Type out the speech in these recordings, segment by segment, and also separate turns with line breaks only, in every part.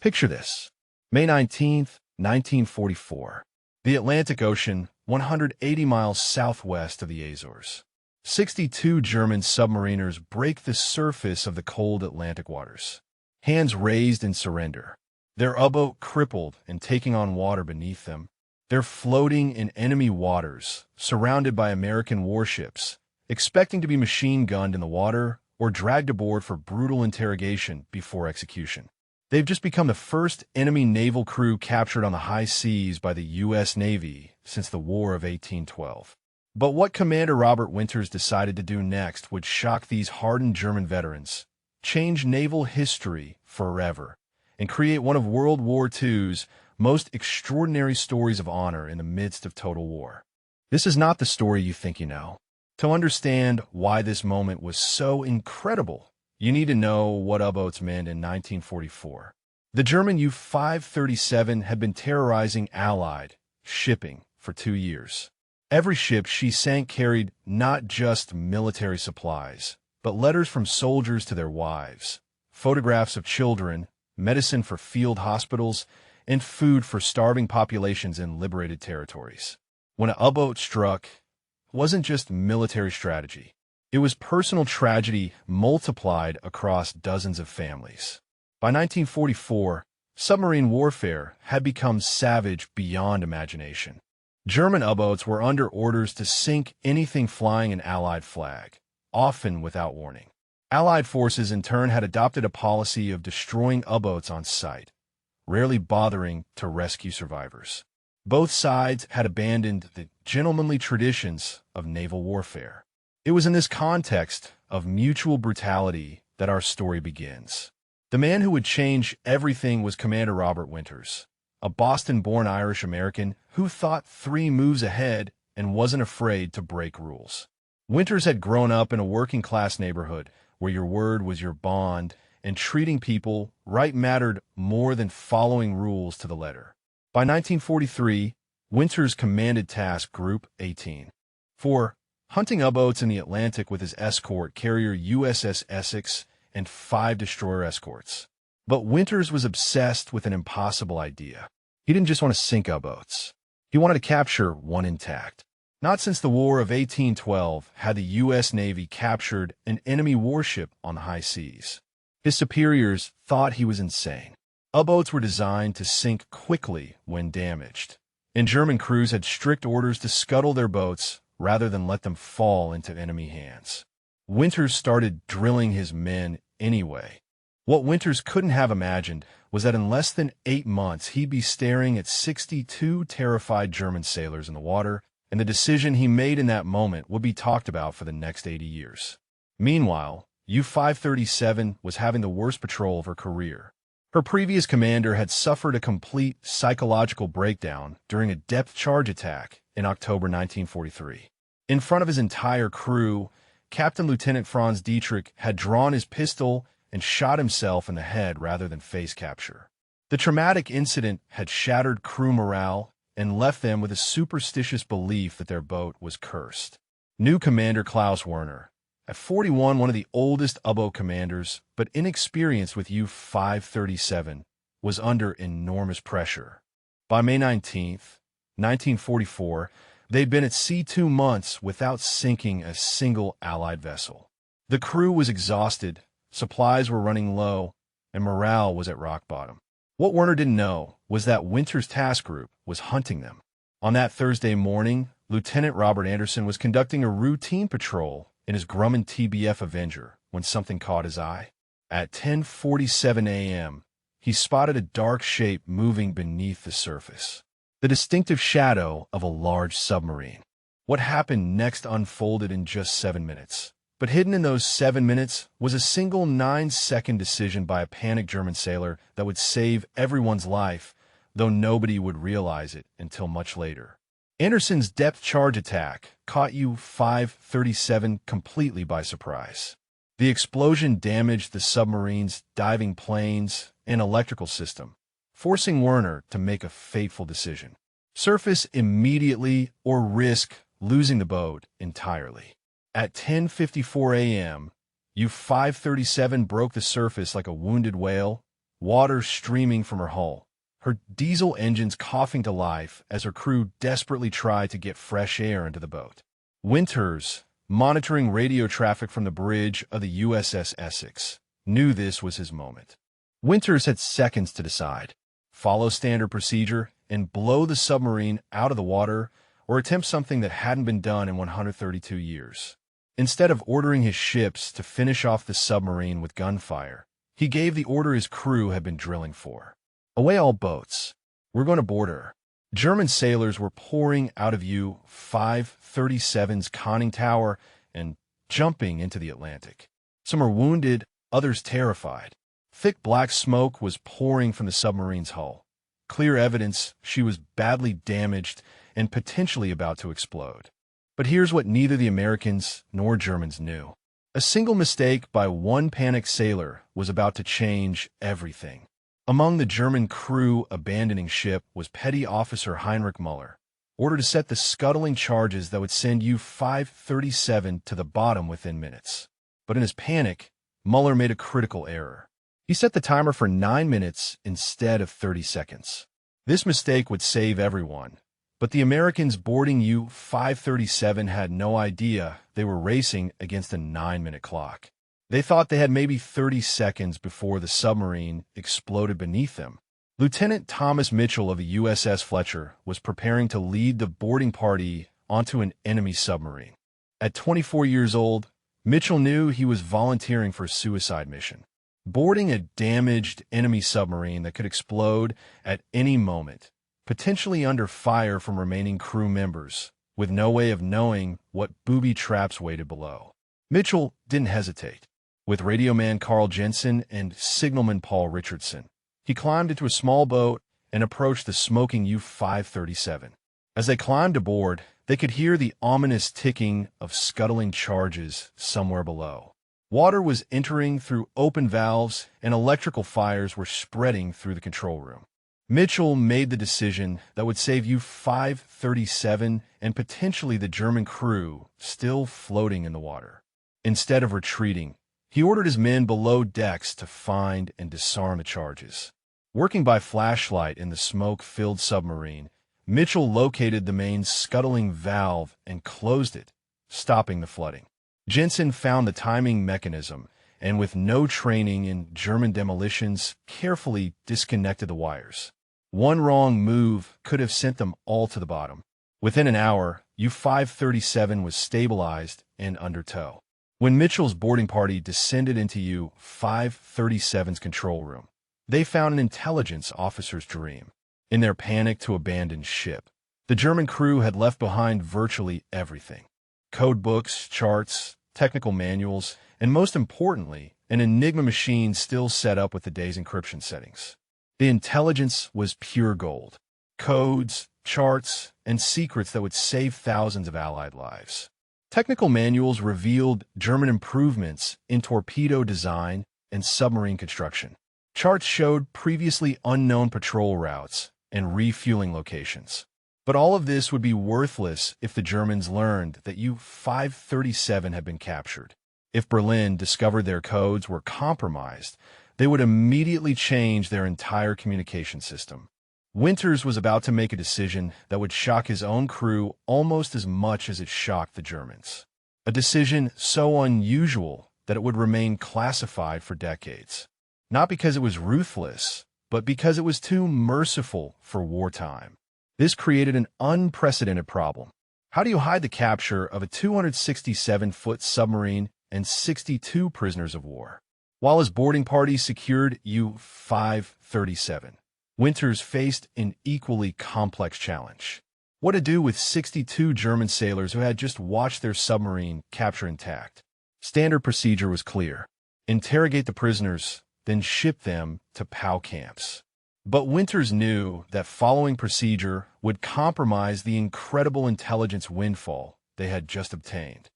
Picture this. May 19th, 1944. The Atlantic Ocean, 180 miles southwest of the Azores. 62 German submariners break the surface of the cold Atlantic waters. Hands raised in surrender. Their U-boat crippled and taking on water beneath them. They're floating in enemy waters, surrounded by American warships, expecting to be machine-gunned in the water or dragged aboard for brutal interrogation before execution. They've just become the first enemy naval crew captured on the high seas by the U.S. Navy since the War of 1812. But what Commander Robert Winters decided to do next would shock these hardened German veterans, change naval history forever, and create one of World War II's most extraordinary stories of honor in the midst of total war. This is not the story you think you know. To understand why this moment was so incredible, you need to know what U-boats meant in 1944. The German U-537 had been terrorizing Allied shipping for 2 years. Every ship she sank carried not just military supplies, but letters from soldiers to their wives, photographs of children, medicine for field hospitals, and food for starving populations in liberated territories. When a U-boat struck, it wasn't just military strategy. It was personal tragedy multiplied across dozens of families. By 1944, submarine warfare had become savage beyond imagination. German U-boats were under orders to sink anything flying an Allied flag, often without warning. Allied forces in turn had adopted a policy of destroying U-boats on sight, rarely bothering to rescue survivors. Both sides had abandoned the gentlemanly traditions of naval warfare. It was in this context of mutual brutality that our story begins. The man who would change everything was Commander Robert Winters, a Boston-born Irish-American who thought 3 moves ahead and wasn't afraid to break rules. Winters had grown up in a working-class neighborhood where your word was your bond and treating people right mattered more than following rules to the letter. By 1943, Winters commanded Task Group 18. For hunting U-boats in the Atlantic with his escort carrier USS Essex and 5 destroyer escorts. But Winters was obsessed with an impossible idea. He didn't just want to sink U-boats. He wanted to capture one intact. Not since the War of 1812 had the U.S. Navy captured an enemy warship on the high seas. His superiors thought he was insane. U-boats were designed to sink quickly when damaged, and German crews had strict orders to scuttle their boats rather than let them fall into enemy hands. Winters started drilling his men anyway. What Winters couldn't have imagined was that in less than 8 months he'd be staring at 62 terrified German sailors in the water, and the decision he made in that moment would be talked about for the next 80 years. Meanwhile, U-537 was having the worst patrol of her career. Her previous commander had suffered a complete psychological breakdown during a depth charge attack in October 1943. In front of his entire crew, Captain Lieutenant Franz Dietrich had drawn his pistol and shot himself in the head rather than face capture. The traumatic incident had shattered crew morale and left them with a superstitious belief that their boat was cursed. New Commander Klaus Werner, at 41, one of the oldest U-boat commanders, but inexperienced with U-537, was under enormous pressure. By May 19th, 1944, they'd been at sea 2 months without sinking a single Allied vessel. The crew was exhausted, supplies were running low, and morale was at rock bottom. What Werner didn't know was that Winters' task group was hunting them. On that Thursday morning, Lieutenant Robert Anderson was conducting a routine patrol in his Grumman TBF Avenger when something caught his eye. At 10:47 a.m., he spotted a dark shape moving beneath the surface. The distinctive shadow of a large submarine. What happened next unfolded in just 7 minutes. But hidden in those 7 minutes was a single 9-second decision by a panicked German sailor that would save everyone's life, though nobody would realize it until much later. Anderson's depth charge attack caught U-537 completely by surprise. The explosion damaged the submarine's diving planes and electrical system, forcing Werner to make a fateful decision. Surface immediately or risk losing the boat entirely. At 10:54 a.m., U-537 broke the surface like a wounded whale, water streaming from her hull, her diesel engines coughing to life as her crew desperately tried to get fresh air into the boat. Winters, monitoring radio traffic from the bridge of the USS Essex, knew this was his moment. Winters had seconds to decide: follow standard procedure and blow the submarine out of the water, or attempt something that hadn't been done in 132 years. Instead of ordering his ships to finish off the submarine with gunfire, he gave the order his crew had been drilling for. Away all boats. We're going to board her. German sailors were pouring out of U-537's conning tower and jumping into the Atlantic. Some were wounded, others terrified. Thick black smoke was pouring from the submarine's hull, clear evidence she was badly damaged and potentially about to explode. But here's what neither the Americans nor Germans knew. A single mistake by one panicked sailor was about to change everything. Among the German crew abandoning ship was Petty Officer Heinrich Muller, ordered to set the scuttling charges that would send U-537 to the bottom within minutes. But in his panic, Muller made a critical error. He set the timer for 9 minutes instead of 30 seconds. This mistake would save everyone, but the Americans boarding U-537 had no idea they were racing against a 9-minute clock. They thought they had maybe 30 seconds before the submarine exploded beneath them. Lieutenant Thomas Mitchell of the USS Fletcher was preparing to lead the boarding party onto an enemy submarine. At 24 years old, Mitchell knew he was volunteering for a suicide mission. Boarding a damaged enemy submarine that could explode at any moment, potentially under fire from remaining crew members, with no way of knowing what booby traps waited below. Mitchell didn't hesitate. With radioman Carl Jensen and signalman Paul Richardson, he climbed into a small boat and approached the smoking U-537. As they climbed aboard, they could hear the ominous ticking of scuttling charges somewhere below. Water was entering through open valves, and electrical fires were spreading through the control room. Mitchell made the decision that would save U-537 and potentially the German crew still floating in the water. Instead of retreating, he ordered his men below decks to find and disarm the charges. Working by flashlight in the smoke-filled submarine, Mitchell located the main scuttling valve and closed it, stopping the flooding. Jensen found the timing mechanism and, with no training in German demolitions, carefully disconnected the wires. One wrong move could have sent them all to the bottom. Within an hour, U-537 was stabilized and under tow. When Mitchell's boarding party descended into U-537's control room, they found an intelligence officer's dream. In their panic to abandon ship, the German crew had left behind virtually everything: code books, charts, technical manuals, and most importantly, an Enigma machine still set up with the day's encryption settings. The intelligence was pure gold: codes, charts, and secrets that would save thousands of Allied lives. Technical manuals revealed German improvements in torpedo design and submarine construction. Charts showed previously unknown patrol routes and refueling locations. But all of this would be worthless if the Germans learned that U-537 had been captured. If Berlin discovered their codes were compromised, they would immediately change their entire communication system. Winters was about to make a decision that would shock his own crew almost as much as it shocked the Germans. A decision so unusual that it would remain classified for decades. Not because it was ruthless, but because it was too merciful for wartime. This created an unprecedented problem. How do you hide the capture of a 267-foot submarine and 62 prisoners of war? While his boarding party secured U-537, Winters faced an equally complex challenge. What to do with 62 German sailors who had just watched their submarine capture intact? Standard procedure was clear: interrogate the prisoners, then ship them to POW camps. But Winters knew that following procedure would compromise the incredible intelligence windfall they had just obtained.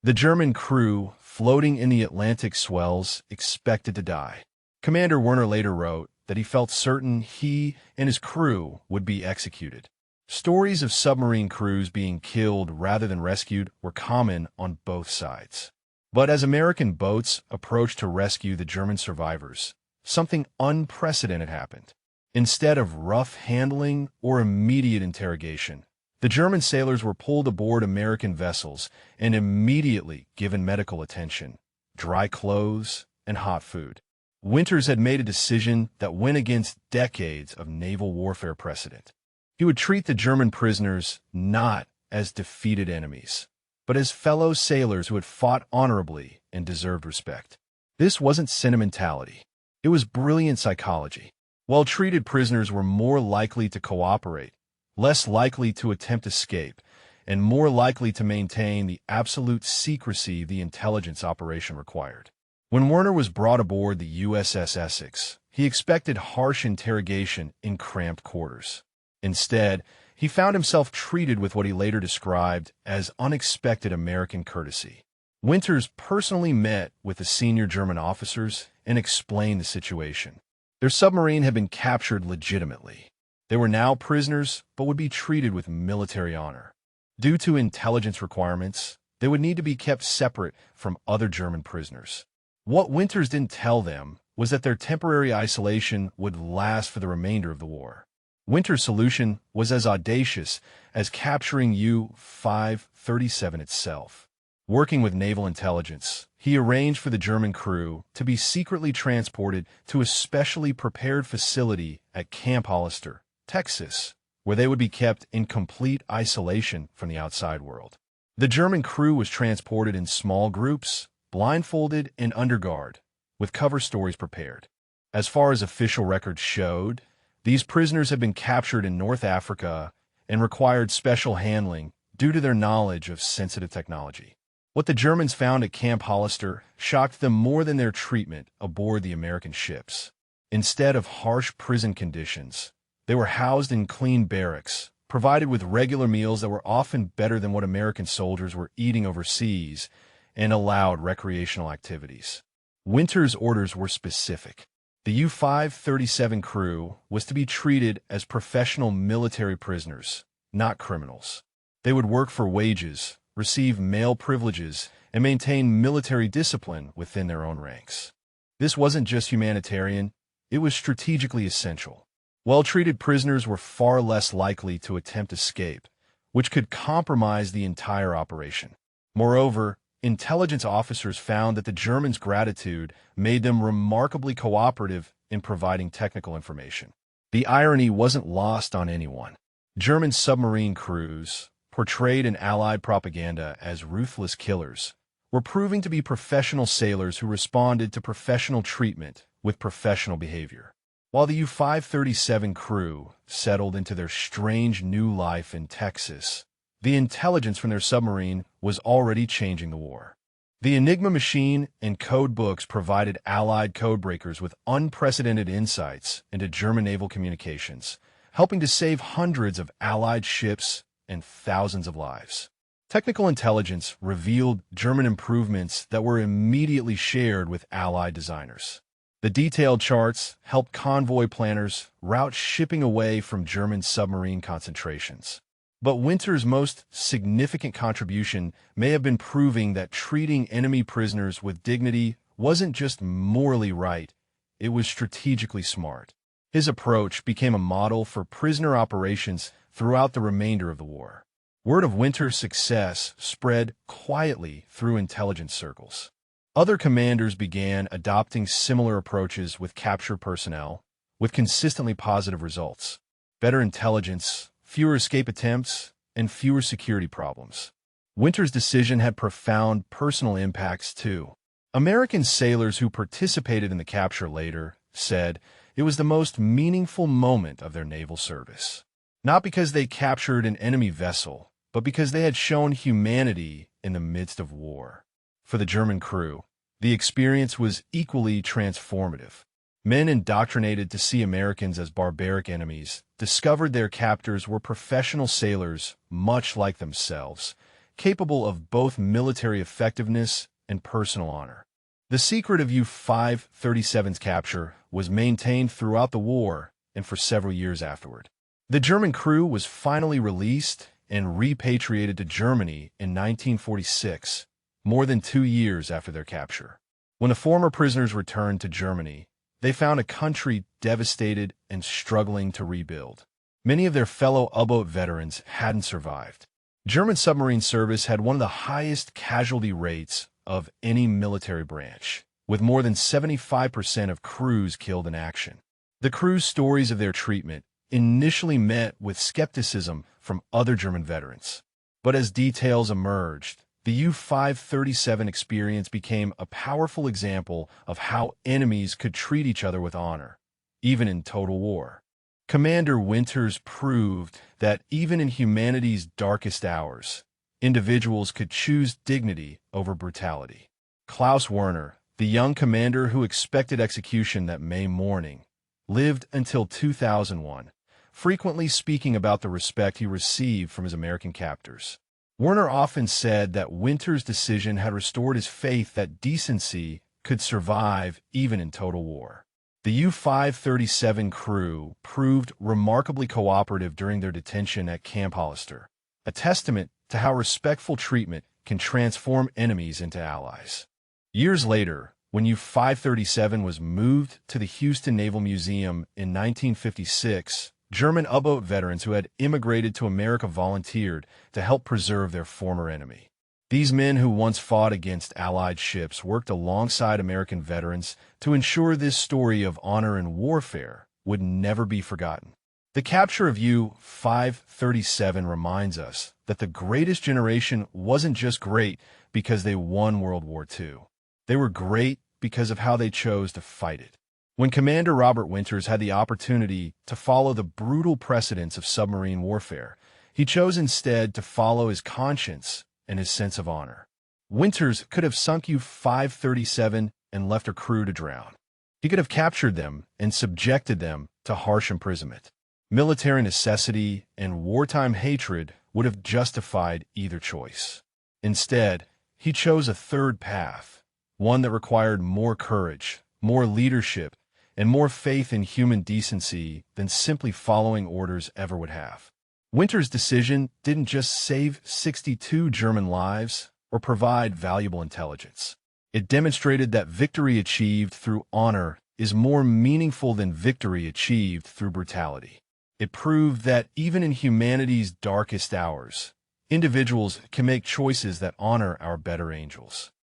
The German crew, floating in the Atlantic swells, expected to die. Commander Werner later wrote that he felt certain he and his crew would be executed. Stories of submarine crews being killed rather than rescued were common on both sides. But as American boats approached to rescue the German survivors, something unprecedented happened. Instead of rough handling or immediate interrogation, the German sailors were pulled aboard American vessels and immediately given medical attention, dry clothes, and hot food. Winters had made a decision that went against decades of naval warfare precedent. He would treat the German prisoners not as defeated enemies, but as fellow sailors who had fought honorably and deserved respect. This wasn't sentimentality. It was brilliant psychology. Well-treated prisoners were more likely to cooperate, less likely to attempt escape, and more likely to maintain the absolute secrecy the intelligence operation required. When Werner was brought aboard the USS Essex, he expected harsh interrogation in cramped quarters. Instead, he found himself treated with what he later described as unexpected American courtesy. Winters personally met with the senior German officers and explained the situation. Their submarine had been captured legitimately. They were now prisoners, but would be treated with military honor. Due to intelligence requirements, they would need to be kept separate from other German prisoners. What Winters didn't tell them was that their temporary isolation would last for the remainder of the war. Winters' solution was as audacious as capturing U-537 itself. Working with naval intelligence, he arranged for the German crew to be secretly transported to a specially prepared facility at Camp Hollister, Texas, where they would be kept in complete isolation from the outside world. The German crew was transported in small groups, blindfolded and under guard, with cover stories prepared. As far as official records showed, these prisoners had been captured in North Africa and required special handling due to their knowledge of sensitive technology. What the Germans found at Camp Hollister shocked them more than their treatment aboard the American ships. Instead of harsh prison conditions, they were housed in clean barracks, provided with regular meals that were often better than what American soldiers were eating overseas, and allowed recreational activities. Winters' orders were specific. The U-537 crew was to be treated as professional military prisoners, not criminals. They would work for wages, receive male privileges, and maintain military discipline within their own ranks. This wasn't just humanitarian, it was strategically essential. Well-treated prisoners were far less likely to attempt escape, which could compromise the entire operation. Moreover, intelligence officers found that the Germans' gratitude made them remarkably cooperative in providing technical information. The irony wasn't lost on anyone. German submarine crews, portrayed in Allied propaganda as ruthless killers, were proving to be professional sailors who responded to professional treatment with professional behavior. While the U-537 crew settled into their strange new life in Texas, the intelligence from their submarine was already changing the war. The Enigma machine and code books provided Allied codebreakers with unprecedented insights into German naval communications, helping to save hundreds of Allied ships and thousands of lives. Technical intelligence revealed German improvements that were immediately shared with Allied designers. The detailed charts helped convoy planners route shipping away from German submarine concentrations. But Winters' most significant contribution may have been proving that treating enemy prisoners with dignity wasn't just morally right, it was strategically smart. His approach became a model for prisoner operations throughout the remainder of the war. Word of Winters' success spread quietly through intelligence circles. Other commanders began adopting similar approaches with captured personnel, with consistently positive results. Better intelligence, fewer escape attempts, and fewer security problems. Winters' decision had profound personal impacts too. American sailors who participated in the capture later said it was the most meaningful moment of their naval service. Not because they captured an enemy vessel, but because they had shown humanity in the midst of war. For the German crew, the experience was equally transformative. Men indoctrinated to see Americans as barbaric enemies discovered their captors were professional sailors much like themselves, capable of both military effectiveness and personal honor. The secret of U-537's capture was maintained throughout the war and for several years afterward. The German crew was finally released and repatriated to Germany in 1946, more than 2 years after their capture. When the former prisoners returned to Germany, They found a country devastated and struggling to rebuild. Many of their fellow U-boat veterans hadn't survived. German submarine service had one of the highest casualty rates of any military branch, with more than 75% of crews killed in action. The crew's stories of their treatment initially met with skepticism from other German veterans. But as details emerged, the U-537 experience became a powerful example of how enemies could treat each other with honor, even in total war. Commander Winters proved that even in humanity's darkest hours, individuals could choose dignity over brutality. Klaus Werner, the young commander who expected execution that May morning, lived until 2001, frequently speaking about the respect he received from his American captors. Werner often said that Winters' decision had restored his faith that decency could survive even in total war. The U-537 crew proved remarkably cooperative during their detention at Camp Hollister, a testament to how respectful treatment can transform enemies into allies. Years later, when U-537 was moved to the Houston Naval Museum in 1956, German U-boat veterans who had immigrated to America volunteered to help preserve their former enemy. These men who once fought against Allied ships worked alongside American veterans to ensure this story of honor and warfare would never be forgotten. The capture of U-537 reminds us that the greatest generation wasn't just great because they won World War II. They were great because of how they chose to fight it. When Commander Robert Winters had the opportunity to follow the brutal precedents of submarine warfare, he chose instead to follow his conscience and his sense of honor. Winters could have sunk U-537 and left her crew to drown. He could have captured them and subjected them to harsh imprisonment. Military necessity and wartime hatred would have justified either choice. Instead, he chose a third path, one that required more courage, more leadership, and more faith in human decency than simply following orders ever would have. Winters' decision didn't just save 62 German lives or provide valuable intelligence. It demonstrated that victory achieved through honor is more meaningful than victory achieved through brutality. It proved that even in humanity's darkest hours, individuals can make choices that honor our better angels.